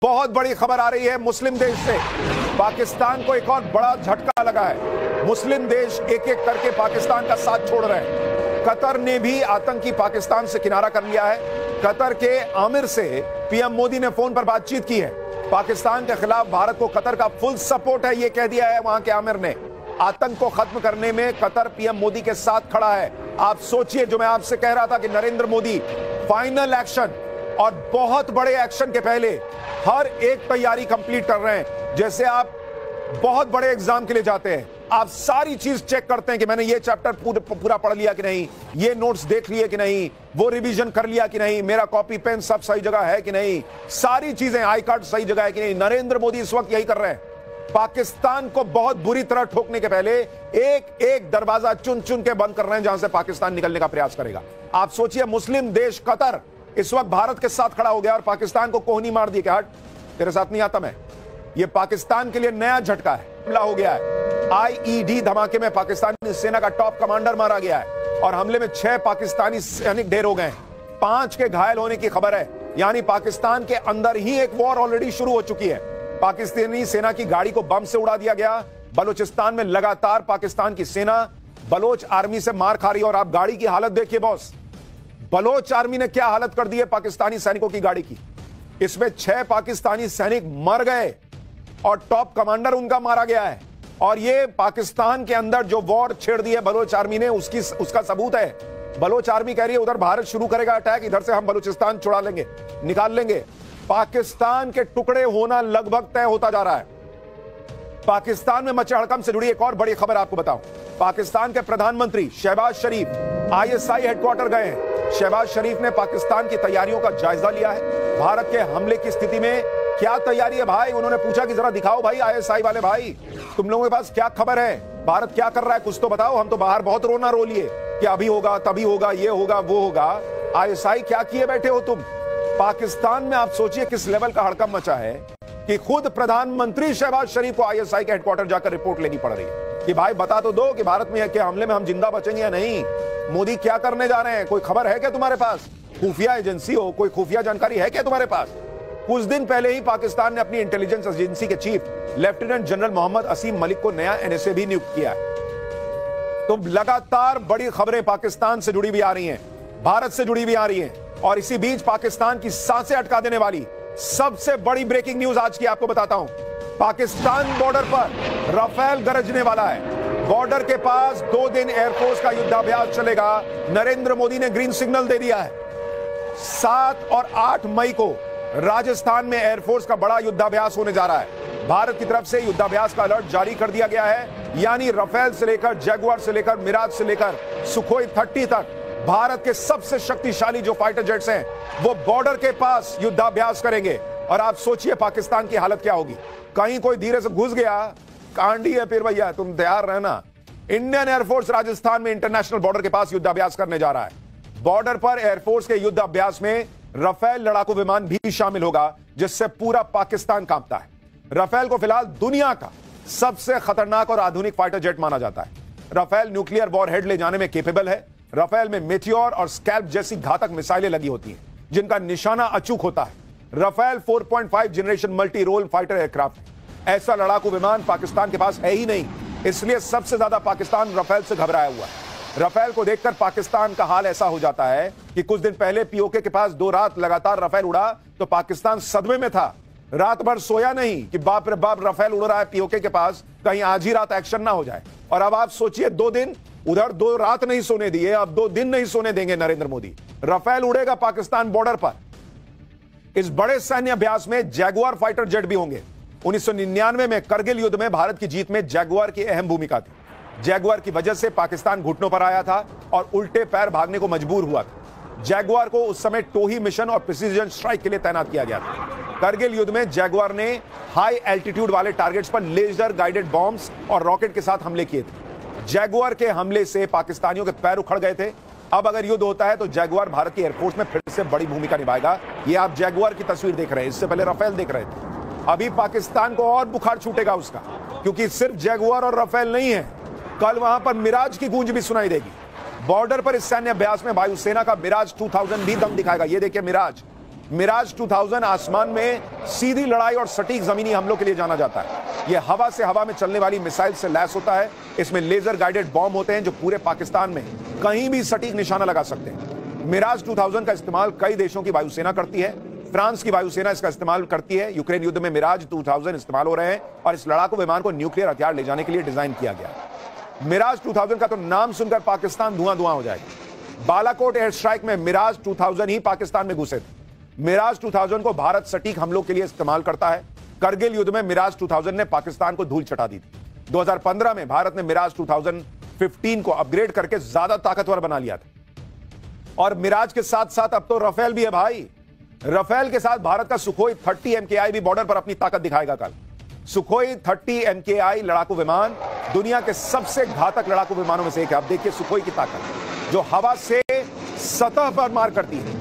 बहुत बड़ी खबर आ रही है मुस्लिम देश से। पाकिस्तान को एक और बड़ा झटका लगा है। मुस्लिम देश एक एक करके पाकिस्तान का साथ छोड़ रहे हैं। कतर ने भी आतंकी पाकिस्तान से किनारा कर लिया है। कतर के आमिर से पीएम मोदी ने फोन पर बातचीत की है। पाकिस्तान के खिलाफ भारत को कतर का फुल सपोर्ट है, यह कह दिया है वहां के आमिर ने। आतंक को खत्म करने में कतर पीएम मोदी के साथ खड़ा है। आप सोचिए, जो मैं आपसे कह रहा था कि नरेंद्र मोदी फाइनल एक्शन और बहुत बड़े एक्शन के पहले हर एक तैयारी कंप्लीट कर रहे हैं। जैसे आप बहुत बड़े एग्जाम के लिए जाते हैं, आप सारी चीज चेक करते हैं कि मैंने ये चैप्टर पूरा पढ़ लिया कि नहीं, ये नोट्स देख लिए कि नहीं, वो रिवीजन कर लिया कि नहीं, मेरा कॉपी पेन सब सही जगह है कि नहीं, सारी चीजें, आई कार्ड सही जगह है कि नहीं। नरेंद्र मोदी इस वक्त यही कर रहे हैं। पाकिस्तान को बहुत बुरी तरह ठोकने के पहले एक एक दरवाजा चुन चुन के बंद कर रहे हैं जहां से पाकिस्तान निकलने का प्रयास करेगा। आप सोचिए, मुस्लिम देश कतर इस वक्त भारत के साथ खड़ा हो गया और पाकिस्तान को कोहनी मार दी कि हट, तेरे साथ नहीं आता मैं। ये पाकिस्तान के लिए नया झटका है। हमला हो गया है। आईईडी धमाके में पाकिस्तानी सेना का टॉप कमांडर मारा गया है और हमले में 6 पाकिस्तानी सैनिक ढेर हो गए हैं। 5 के घायल होने की खबर है। यानी पाकिस्तान के अंदर ही एक वॉर ऑलरेडी शुरू हो चुकी है। पाकिस्तानी सेना की गाड़ी को बम से उड़ा दिया गया। बलूचिस्तान में लगातार पाकिस्तान की सेना बलोच आर्मी से मार खा रही है और आप गाड़ी की हालत देखिए बॉस। बलोच आर्मी ने क्या हालत कर दी है पाकिस्तानी सैनिकों की गाड़ी की। इसमें 6 पाकिस्तानी सैनिक मर गए और टॉप कमांडर उनका मारा गया है। और ये पाकिस्तान के अंदर जो वॉर छेड़ दी है बलोच आर्मी ने, उसका सबूत है। बलोच आर्मी कह रही है उधर भारत शुरू करेगा अटैक, इधर से हम बलूचिस्तान छुड़ा लेंगे, निकाल लेंगे। पाकिस्तान के टुकड़े होना लगभग तय होता जा रहा है। पाकिस्तान में मचे हड़कंप से जुड़ी एक और बड़ी खबर आपको बताऊं। पाकिस्तान के प्रधानमंत्री शहबाज शरीफ आईएसआई हेडक्वार्टर गए हैं। शहबाज शरीफ ने पाकिस्तान की तैयारियों का जायजा लिया है। भारत के हमले की स्थिति में क्या तैयारी है भाई, उन्होंने पूछा कि जरा दिखाओ भाई आईएसआई वाले भाई, तुम लोगों के पास क्या खबर है, भारत क्या कर रहा है, कुछ तो बताओ। हम तो बाहर बहुत रोना रो लिए कि अभी होगा, तभी होगा, ये होगा, वो होगा। आईएसआई क्या किए बैठे हो तुम। पाकिस्तान में आप सोचिए किस लेवल का हड़कंप मचा है कि खुद प्रधानमंत्री शहबाज शरीफ को आईएसआई के हेडक्वार्टर जाकर रिपोर्ट लेनी पड़ रही है कि भाई बता तो दो कि भारत में के हमले में हम जिंदा बचेंगे या नहीं। मोदी क्या करने जा रहे हैं, कोई खबर है क्या तुम्हारे पास? खुफिया एजेंसी हो, कोई खुफिया जानकारी है क्या तुम्हारे पास? कुछ दिन पहले ही पाकिस्तान ने अपनी इंटेलिजेंस एजेंसी के चीफ लेफ्टिनेंट जनरल मोहम्मद असीम मलिक को नया एनएसए भी नियुक्त किया है। तो लगातार बड़ी खबरें पाकिस्तान से जुड़ी भी आ रही हैं, भारत से जुड़ी भी आ रही हैं। और इसी बीच पाकिस्तान की सांसें अटका देने वाली सबसे बड़ी ब्रेकिंग न्यूज आज की आपको बताता हूं। पाकिस्तान बॉर्डर पर राफेल गरजने वाला है। बॉर्डर के पास 2 दिन एयरफोर्स का युद्धाभ्यास चलेगा। नरेंद्र मोदी ने ग्रीन सिग्नल दे दिया है। 7 और 8 मई को राजस्थान में एयरफोर्स का बड़ा युद्धाभ्यास होने जा रहा है। भारत की तरफ से युद्धाभ्यास का अलर्ट जारी कर दिया गया है। यानी राफेल से लेकर, जैगुआर से लेकर, मिराज से लेकर सुखोई 30 तक भारत के सबसे शक्तिशाली जो फाइटर जेट्स हैं वो बॉर्डर के पास युद्धाभ्यास करेंगे। और आप सोचिए पाकिस्तान की हालत क्या होगी। कहीं कोई धीरे से घुस गया, कांडी है फिर भैया, तुम तैयार रहना। इंडियन एयरफोर्स राजस्थान में इंटरनेशनल बॉर्डर के पास युद्धाभ्यास करने जा रहा है। बॉर्डर पर एयरफोर्स के युद्धाभ्यास में राफेल लड़ाकू विमान भी शामिल होगा, जिससे पूरा पाकिस्तान कांपता है। राफेल को फिलहाल दुनिया का सबसे खतरनाक और आधुनिक फाइटर जेट माना जाता है। राफेल न्यूक्लियर वॉरहेड ले जाने में केपेबल है। राफेल में मेटियोर और स्कैल्प जैसी घातक मिसाइलें लगी होती हैं, जिनका निशाना अचूक होता है। Rafale 4.5 generation multi role fighter aircraft है। ऐसा लड़ाकू विमान पाकिस्तान के पास है ही नहीं, इसलिए सबसे ज्यादा पाकिस्तान राफेल से घबराया हुआ है। राफेल को देखकर पाकिस्तान का हाल ऐसा हो जाता है कि कुछ दिन पहले पीओके के पास 2 रात लगातार राफेल उड़ा तो पाकिस्तान सदमे में था। रात भर सोया नहीं कि बाप रे बाप राफेल उड़ रहा है पीओके के पास, कहीं आज ही रात एक्शन ना हो जाए। और अब आप सोचिए 2 दिन उधर 2 रात नहीं सोने दिए, अब 2 दिन नहीं सोने देंगे नरेंद्र मोदी। राफेल उड़ेगा पाकिस्तान बॉर्डर पर। इस बड़े सैन्य अभ्यास में जैगुआर फाइटर जेट भी होंगे। 1999 में करगिल युद्ध में भारत की जीत में जैगुआर की अहम भूमिका थी। जैगुआर की वजह से पाकिस्तान घुटनों पर आया था और उल्टे पैर भागने को मजबूर हुआ था। जैगुआर को उस समय टोही मिशन और प्रिसीजन स्ट्राइक के लिए तैनात किया गया था। करगिल युद्ध में जैगुआर ने हाई एल्टीट्यूड वाले टारगेट्स पर लेजर गाइडेड बॉम्ब्स और रॉकेट के साथ हमले किए थे। जैगुआर के हमले से पाकिस्तानियों के पैर उखड़ गए थे। अब अगर युद्ध होता है तो जैगुआर भारत की एयरफोर्स में फिर से बड़ी भूमिका निभाएगा। ये आप जैगुआर की तस्वीर देख रहे हैं, इससे पहले राफेल देख रहे थे। अभी पाकिस्तान को और बुखार छूटेगा उसका, क्योंकि सिर्फ जैगुआर और राफेल नहीं है, कल वहां पर मिराज की गूंज भी सुनाई देगी। बॉर्डर पर इस सैन्य अभ्यास में वायुसेना का मिराज 2000 भी दम दिखाएगा। ये देखिए मिराज, मिराज 2000 आसमान में सीधी लड़ाई और सटीक जमीनी हमलों के लिए जाना जाता है। यह हवा से हवा में चलने वाली मिसाइल से लैस होता है। इसमें लेजर गाइडेड बॉम्ब होते हैं जो पूरे पाकिस्तान में कहीं भी सटीक निशाना लगा सकते हैं। मिराज 2000 का इस्तेमाल कई देशों की वायुसेना करती है। फ्रांस की वायुसेना इसका इस्तेमाल करती है। यूक्रेन युद्ध में मिराज 2000 इस्तेमाल हो रहे हैं और इस लड़ाकू विमान को न्यूक्लियर हथियार ले जाने के लिए डिजाइन किया गया। मिराज 2000 का तो नाम सुनकर पाकिस्तान धुआं धुआं हो जाएगा। बालाकोट एयर स्ट्राइक में मिराज 2000 ही पाकिस्तान में घुसे थे। मिराज 2000 को भारत सटीक हमलों के लिए इस्तेमाल करता है। करगिल युद्ध में मिराज 2000 ने पाकिस्तान को धूल चटा दी थी। 2015 में भारत ने मिराज 2015 को अपग्रेड करके ज्यादा ताकतवर बना लिया था। और मिराज के साथ साथ अब तो राफेल भी है भाई। राफेल के साथ भारत का सुखोई 30 MKI भी बॉर्डर पर अपनी ताकत दिखाएगा कल। सुखोई 30 MKI लड़ाकू विमान दुनिया के सबसे घातक लड़ाकू विमानों में से एक है। अब देखिए सुखोई की ताकत, जो हवा से सतह पर मार करती है।